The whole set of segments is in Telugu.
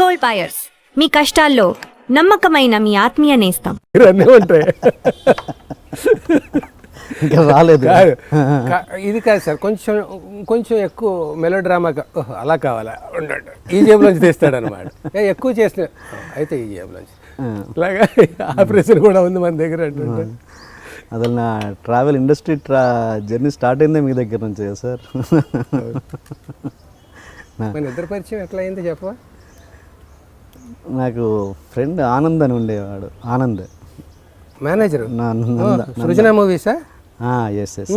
గోల్డ్ బయర్స్, మీ కష్టాల్లో నమ్మకమైన మీ ఆత్మీయ నేస్తం. ఇంకా రాలేదు. ఇది కాదు సార్, కొంచెం కొంచెం ఎక్కువ మెలో డ్రామాగా అలా కావాలా ఉండండి, ఈ జేబులోంచి తీస్తాడనమాట. ఎక్కువ చేసిన అయితే ఈ జేబులోంచి అలాగా ఆపరేషన్ కూడా ఉంది మన దగ్గర అంటుంటే. అసలు నా ట్రావెల్ ఇండస్ట్రీ జర్నీ స్టార్ట్ అయిందే మీ దగ్గర నుంచి కదా సార్. మన ఇద్దరు పరిచయం ఎట్లా అయింది చెప్పవా? నాకు ఫ్రెండ్ ఆనంద్ అని ఉండేవాడు. ఆనంద్ మేనేజర్ సృజన మూవీసా? ఎస్ ఎస్,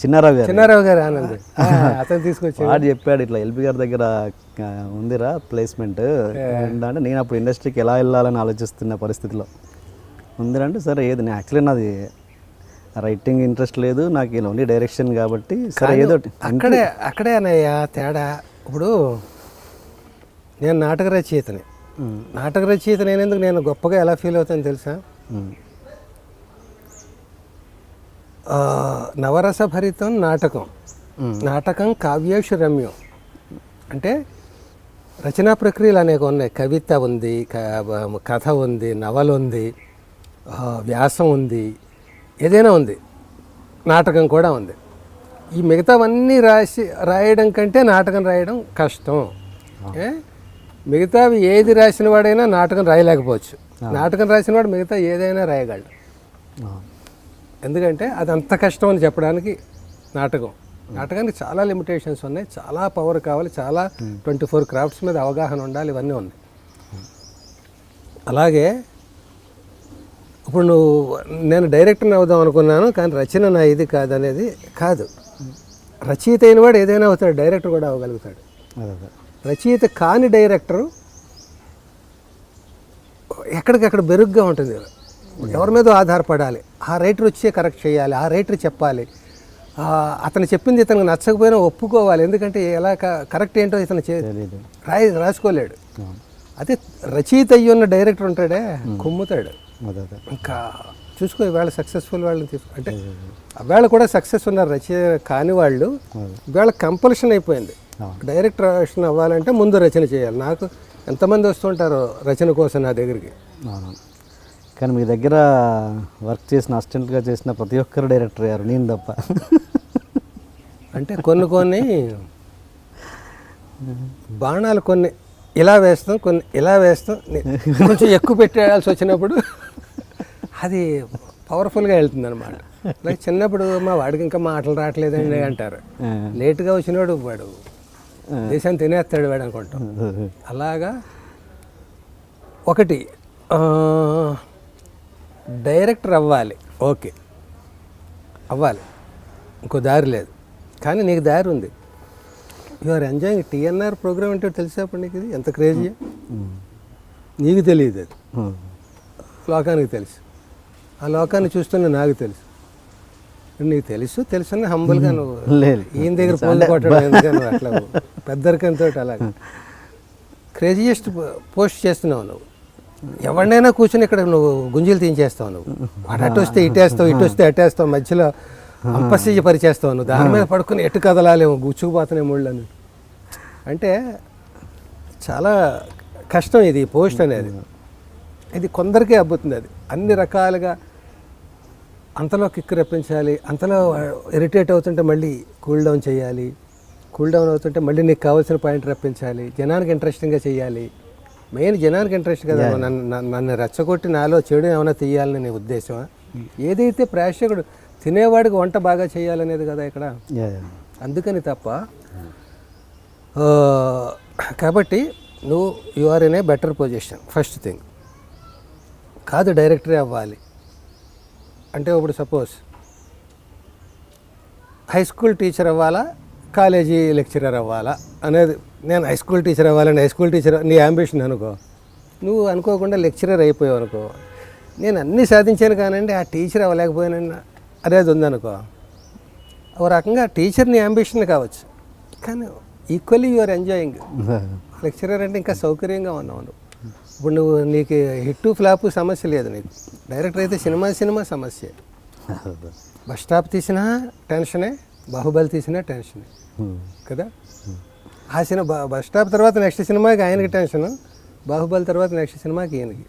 చిన్నారావు గారు ఆనంద్ అతను తీసుకొచ్చి వాడు చెప్పాడు ఇట్లా ఎల్బీ గారి దగ్గర ఉందిరా ప్లేస్మెంట్ అంటే, నేను అప్పుడు ఇండస్ట్రీకి ఎలా వెళ్ళాలని ఆలోచిస్తున్న పరిస్థితిలో ఉందిరంటే, సరే ఏది నేను యాక్చువల్లీ నాది రైటింగ్ ఇంట్రెస్ట్ లేదు, నాకు ఓన్లీ డైరెక్షన్ కాబట్టి సరే ఏదో అక్కడే అన్నయ్య తేడా. ఇప్పుడు నేను నాటక రచయితని అయినందుకు నేను గొప్పగా ఎలా ఫీల్ అవుతాను తెలుసా? నవరస భరితం నాటకం కావ్యేషు రమ్యం అంటే రచనా ప్రక్రియలు అనేక ఉన్నాయి. కవిత ఉంది, కథ ఉంది, నవల ఉంది, వ్యాసం ఉంది, ఏదైనా ఉంది, నాటకం కూడా ఉంది. ఈ మిగతావన్నీ రాయడం కంటే నాటకం రాయడం కష్టం. మిగతావి ఏది రాసిన వాడైనా నాటకం రాయలేకపోవచ్చు. నాటకం రాసిన వాడు మిగతా ఏదైనా రాయగలడు. ఎందుకంటే అది అంత కష్టం అని చెప్పడానికి నాటకానికి చాలా లిమిటేషన్స్ ఉన్నాయి, చాలా పవర్ కావాలి, చాలా 24 క్రాఫ్ట్స్ మీద అవగాహన ఉండాలి, ఇవన్నీ ఉన్నాయి. అలాగే ఇప్పుడు నేను డైరెక్టర్ని అవుదాం అనుకున్నాను, కానీ రచన నా ఇది కాదనేది కాదు. రచయిత అయిన వాడు ఏదైనా అవుతాడు, డైరెక్టర్ కూడా అవ్వగలుగుతాడు. రచయిత కాని డైరెక్టరు ఎక్కడికక్కడ బెరుగ్గా ఉంటుంది, ఎవరి మీద ఆధారపడాలి. ఆ రైటర్ వచ్చే కరెక్ట్ చేయాలి, ఆ రైటర్ చెప్పాలి, అతను చెప్పింది ఇతనికి నచ్చకపోయినా ఒప్పుకోవాలి. ఎందుకంటే ఎలా కరెక్ట్ ఏంటో ఇతను రాసుకోలేడు. అదే రచయిత అయ్యి ఉన్న డైరెక్టర్ ఉంటాడే, కుమ్ముతాడు. ఇంకా చూసుకో, ఇవాళ సక్సెస్ఫుల్ వాళ్ళని తీసుకో, అంటే వేళ కూడా సక్సెస్ ఉన్నారు రచయిత కాని వాళ్ళు. ఇవాళ కంపల్షన్ అయిపోయింది, డైరెక్టర్ అవ్వాలంటే ముందు రచన చేయాలి. నాకు ఎంతమంది వస్తుంటారో రచన కోసం నా దగ్గరికి. కానీ మీ దగ్గర వర్క్ చేసిన అసిస్టెంట్గా చేసిన ప్రతి ఒక్కరు డైరెక్టర్ అయ్యారు, నేను తప్ప. అంటే కొన్ని బాణాలు కొన్ని ఇలా వేస్తాం, కొన్ని ఇలా వేస్తాం, కొంచెం ఎక్కువ పెట్టేయాల్సి వచ్చినప్పుడు అది పవర్ఫుల్గా వెళ్తుంది అనమాట. లైక్ చిన్నప్పుడు మా వాడికి ఇంకా మాటలు రావట్లేదండి అంటారు, లేటుగా వచ్చినవాడు వాడు దేశాన్ని తినేస్తాడు వాడు అనుకుంటాం. అలాగా ఒకటి డైరెక్టర్ అవ్వాలి, ఓకే అవ్వాలి, ఇంకో దారి లేదు. కానీ నీకు దారి ఉంది. You are enjoying TNR program అంటే తెలిసేప్పుడు నీకు ఇది ఎంత క్రేజీ. నీకు తెలియదు, అది లోకానికి తెలుసు. ఆ లోకాన్ని చూస్తున్న నాకు తెలుసు. నీకు తెలుసు హంబుల్గా నువ్వు ఈయన దగ్గర పోలు కొట్టడం ఎందుకని అట్లా పెద్దరికంతో అలాగే క్రేజియస్ట్ పోస్ట్ చేస్తున్నావు నువ్వు. ఎవరినైనా కూర్చొని ఇక్కడ నువ్వు గుంజీలు తీయించేస్తావు. నువ్వు వాడు అటు వస్తే ఇటేస్తావు, ఇటు వస్తే అటేస్తావు, మధ్యలో అంపసిజ పరిచేస్తావు. నువ్వు దాని మీద పడుకుని ఎటు కదలాలేము, గుచ్చుకుపోతున్నాయి ముళ్ళని. అంటే చాలా కష్టం ఇది పోస్ట్ అనేది. ఇది కొందరికే అబ్బుతుంది. అది అన్ని రకాలుగా అంతలో కిక్ రప్పించాలి, అంతలో ఇరిటేట్ అవుతుంటే మళ్ళీ కూల్ డౌన్ చేయాలి, కూల్ డౌన్ అవుతుంటే మళ్ళీ నీకు కావాల్సిన పాయింట్ రప్పించాలి, జనానికి ఇంట్రెస్టింగ్గా చేయాలి. మెయిన్ జనానికి ఇంట్రెస్ట్ కదా. నన్ను రెచ్చగొట్టి నాలో చెడు ఏమైనా తీయాలని నీ ఉద్దేశమా? ఏదైతే ప్రేక్షకుడు తినేవాడికి వంట బాగా చేయాలనేది కదా ఇక్కడ. అందుకని తప్ప. కాబట్టి నువ్వు you are in a better position. First thing కాదు డైరెక్టరే అవ్వాలి అంటే, ఇప్పుడు సపోజ్ హై స్కూల్ టీచర్ అవ్వాలా, కాలేజీ లెక్చరర్ అవ్వాలా అనేది, నేను హై స్కూల్ టీచర్ అవ్వాలని హై స్కూల్ టీచర్ నీ అంబిషన్ అనుకో, నువ్వు అనుకోకుండా లెక్చరర్ అయిపోయావు అనుకో. నేను అన్నీ సాధించాను కానండి ఆ టీచర్ అవ్వలేకపోయానన్నా అనేది ఉందనుకో, ఓ రకంగా టీచర్ నీ అంబిషన్ కావచ్చు, కానీ equally you are enjoying. Lecturer అంటే ఇంకా సౌకర్యంగా ఉన్నావు నువ్వు. ఇప్పుడు నువ్వు నీకు హిట్ ఫ్లాప్ సమస్య లేదు నీకు. డైరెక్టర్ అయితే సినిమా సమస్య. బస్ స్టాప్ తీసినా టెన్షనే, బాహుబలి తీసినా టెన్షనే కదా. ఆ సినిమా బస్ స్టాప్ తర్వాత నెక్స్ట్ సినిమాకి ఆయనకి టెన్షను, బాహుబలి తర్వాత నెక్స్ట్ సినిమాకి ఈయనకి.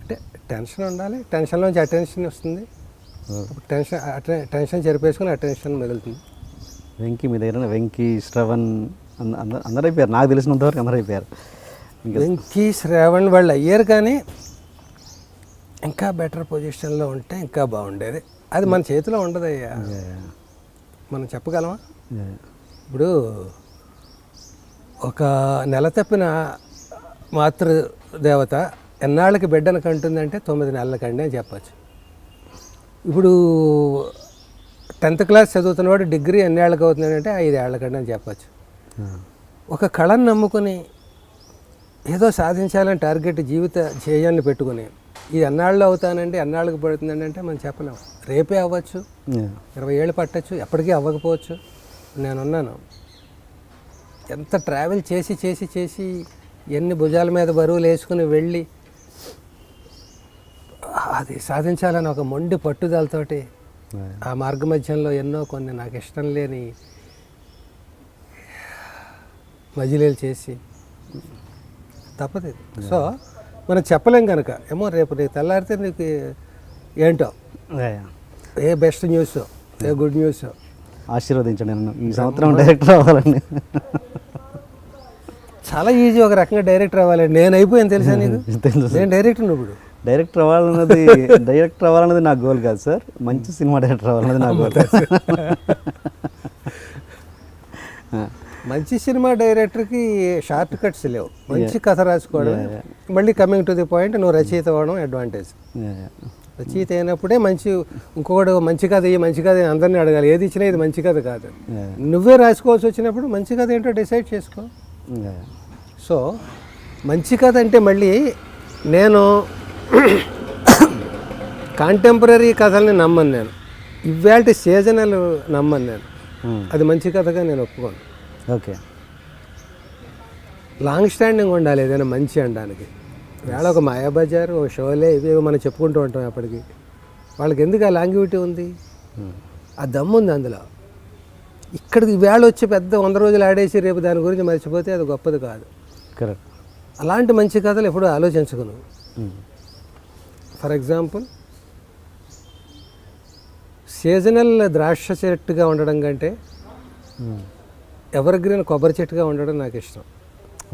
అంటే టెన్షన్ ఉండాలి, టెన్షన్లోంచి అటెన్షన్ వస్తుంది. టెన్షన్ చెరిపేసుకుని అటెన్షన్ మిగులుతుంది. వెంకీ మీ దగ్గర వెంకీ, శ్రవణ్ అందరూ అయిపోయారు, నాకు తెలిసినంత వరకు అందరూ అయిపోయారు. వెంకీ, శ్రావణ్ వాళ్ళు అయ్యారు, కానీ ఇంకా బెటర్ పొజిషన్లో ఉంటే ఇంకా బాగుండేది. అది మన చేతిలో ఉండదయ్యా, మనం చెప్పగలమా? ఇప్పుడు ఒక నెల తప్పిన మాతృదేవత ఎన్నాళ్ళకి బిడ్డను కంటుందంటే 9 నెలలకండి అని చెప్పచ్చు. ఇప్పుడు 10th క్లాస్ చదువుతున్నవాడు డిగ్రీ ఎన్నేళ్ళకి అవుతుందంటే 5 ఏళ్ళకండి అని చెప్పచ్చు. ఒక కళను నమ్ముకొని ఏదో సాధించాలని టార్గెట్ జీవిత ధ్యేయాన్ని పెట్టుకుని ఇది ఎన్నాళ్ళు అవుతానండి, ఎన్నాళ్ళకి పడుతుందండి అంటే మనం చెప్పలేము. రేపే అవ్వచ్చు, 20 ఏళ్ళు పట్టచ్చు, ఎప్పటికీ అవ్వకపోవచ్చు. నేనున్నాను. ఎంత ట్రావెల్ చేసి చేసి చేసి ఎన్ని భుజాల మీద బరువులు వేసుకుని వెళ్ళి అది సాధించాలని ఒక మొండి పట్టుదలతోటి ఆ మార్గ మధ్యంలో ఎన్నో కొన్ని నాకు ఇష్టం లేని మజిలీలు చేసి తప్పదు. సో మనం చెప్పలేం కనుక ఏమో రేపు నీకు తెల్లారితే నీకు ఏంటో a best news, a good news. ఆశీర్వదించండి నన్ను, ఈ సంవత్సరం డైరెక్టర్ అవ్వాలండి. చాలా ఈజీ ఒక రకంగా డైరెక్టర్ అవ్వాలండి. నేను అయిపోయాను తెలుసా నీకు? నేను డైరెక్టర్. ఇప్పుడు డైరెక్టర్ అవ్వాలన్నది నా గోల్ కాదు సార్, మంచి సినిమా డైరెక్టర్ అవ్వాలన్నది నా గోల్. మంచి సినిమా డైరెక్టర్కి షార్ట్ కట్స్ లేవు. మంచి కథ రాసుకోవడం, మళ్ళీ కమింగ్ టు ది పాయింట్, నువ్వు రచయిత అవ్వడం అడ్వాంటేజ్. రచయిత అయినప్పుడే ఇంకొకటి మంచి కథ మంచి కథ అందరినీ అడగాలి. ఏది ఇచ్చినా ఇది మంచి కథ కాదు, నువ్వే రాసుకోవాల్సి వచ్చినప్పుడు మంచి కథ ఏంటో డిసైడ్ చేసుకో. సో మంచి కథ అంటే మళ్ళీ నేను కాంటెంపరీ కథల్ని నమ్మను, నేను ఇవాళ సీజనల్ నమ్మను నేను. అది మంచి కథగా నేను ఒప్పుకోను. ఓకే, లాంగ్ స్టాండింగ్ ఉండాలి ఏదైనా మంచి అనడానికి. వేళ ఒక మాయాబజార్, ఒక షోలే, ఇవి మనం చెప్పుకుంటూ ఉంటాం. అప్పటికి వాళ్ళకి ఎందుకు ఆ లాంగివిటీ ఉంది, ఆ దమ్ము ఉంది అందులో. ఇక్కడికి వేళ వచ్చి పెద్ద 100 రోజులు ఆడేసి రేపు దాని గురించి మర్చిపోతే అది గొప్పది కాదు. కరెక్ట్. అలాంటి మంచి కథలు ఎప్పుడూ ఆలోచించుకును. ఫర్ ఎగ్జాంపుల్, సీజనల్ ద్రాక్ష చెట్టుగా ఉండడం కంటే ఎవర్ గ్రీన్ కొబ్బరి చెట్టుగా ఉండడం నాకు ఇష్టం.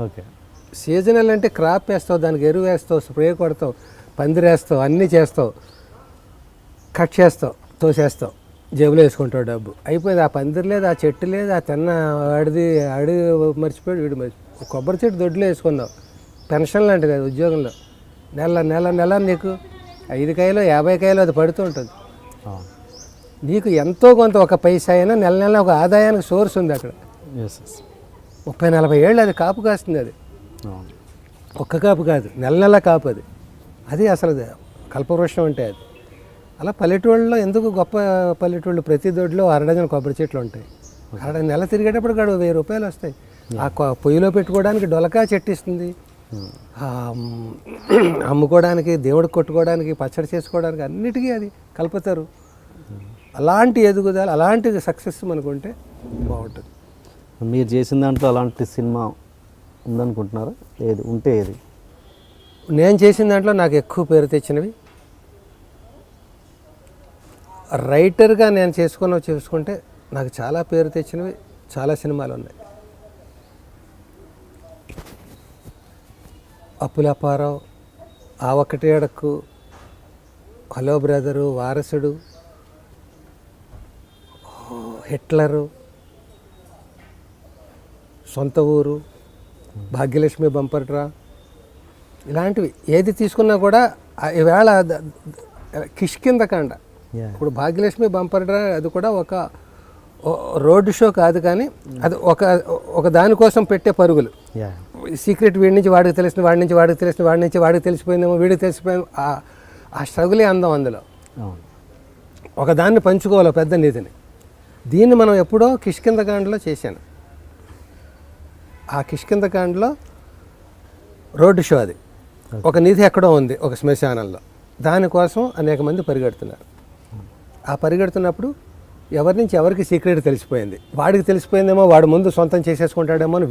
ఓకే. సీజనల్ అంటే క్రాప్ వేస్తావు, దానికి ఎరువు వేస్తావు, స్ప్రే కొడతావు, పందిరేస్తావు, అన్నీ చేస్తావు, కట్ చేస్తావు, తోసేస్తావు, జేబులో వేసుకుంటావు, డబ్బు అయిపోయింది. ఆ పందిరి లేదు, ఆ చెట్టు లేదు, ఆ తిన్న ఆడి మర్చిపోయాడు, వీడు మర్చిపోయాడు. కొబ్బరి చెట్టు దొడ్లో వేసుకున్నావు, పెన్షన్ లాంటిది అది. ఉద్యోగంలో నెల నెల నెల నీకు 5 కాయలు 50 కాయలు అది పడుతూ ఉంటుంది. నీకు ఎంతో కొంత ఒక పైసా అయినా నెల నెల ఒక ఆదాయానికి సోర్స్ ఉంది అక్కడ. 30-40 ఏళ్ళు అది కాపు కాస్తుంది. అది ఒక్క కాపు కాదు, నెల నెల కాపు. అది అసలు కల్పవృక్షం అంటే అది. అలా పల్లెటూళ్ళలో ఎందుకు గొప్ప పల్లెటూళ్ళు, ప్రతి దొడ్లో 1 డజన్ కొబ్బరి చెట్లు ఉంటాయి. 1 నెల తిరిగేటప్పుడు కాదు 1000 రూపాయలు వస్తాయి. ఆ పొయ్యిలో పెట్టుకోవడానికి డొలకా చెట్టు ఇస్తుంది, అమ్ముకోవడానికి, దేవుడికి కొట్టుకోవడానికి, పచ్చడి చేసుకోవడానికి, అన్నిటికీ అది కలుపుతారు. అలాంటి ఎదుగుదల, అలాంటి సక్సెస్ మనకుంటే బాగుంటుంది. మీరు చేసిన దాంట్లో అలాంటి సినిమా ఉందనుకుంటున్నారా? ఏది ఉంటే ఏది? నేను చేసిన దాంట్లో నాకు ఎక్కువ పేరు తెచ్చినవి, రైటర్గా నేను చూసుకుంటే నాకు చాలా పేరు తెచ్చినవి చాలా సినిమాలు ఉన్నాయి. అప్పులపారావు, ఆ ఒక్కటి అడక్కు, హలో బ్రదరు, వారసుడు, హిట్లరు, సొంత ఊరు, భాగ్యలక్ష్మి బంపర్ డ్రా, ఇలాంటివి ఏది తీసుకున్నా కూడా ఈవేళ కిష్కిందకాండ. ఇప్పుడు భాగ్యలక్ష్మి బంపర్ డ్రా అది కూడా ఒక రోడ్ షో కాదు, కానీ అది ఒక దానికోసం పెట్టే పరుగులు. సీక్రెట్ వీడి నుంచి వాడికి తెలిసిన, వాడి నుంచి వాడికి తెలిసిన, వాడి నుంచి వాడికి తెలిసిపోయిందేమో, వీడికి తెలిసిపోయింది. ఆ స్ట్రగులే అందం అందులో. ఒక దాన్ని పంచుకోవాలి, పెద్ద నిధిని. దీన్ని మనం ఎప్పుడో కిష్కిందకాండలో చేశాను. ఆ కిష్కిందకాండలో రోడ్డు షో అది. ఒక నిధి ఎక్కడో ఉంది ఒక శ్మశానంలో, దానికోసం అనేక మంది పరిగెడుతున్నారు. ఆ పరిగెడుతున్నప్పుడు ఎవరి నుంచి ఎవరికి సీక్రెట్ తెలిసిపోయింది. వాడికి తెలిసిపోయిందేమో, వాడు ముందు సొంతం చేసేసుకుంటాడేమో అని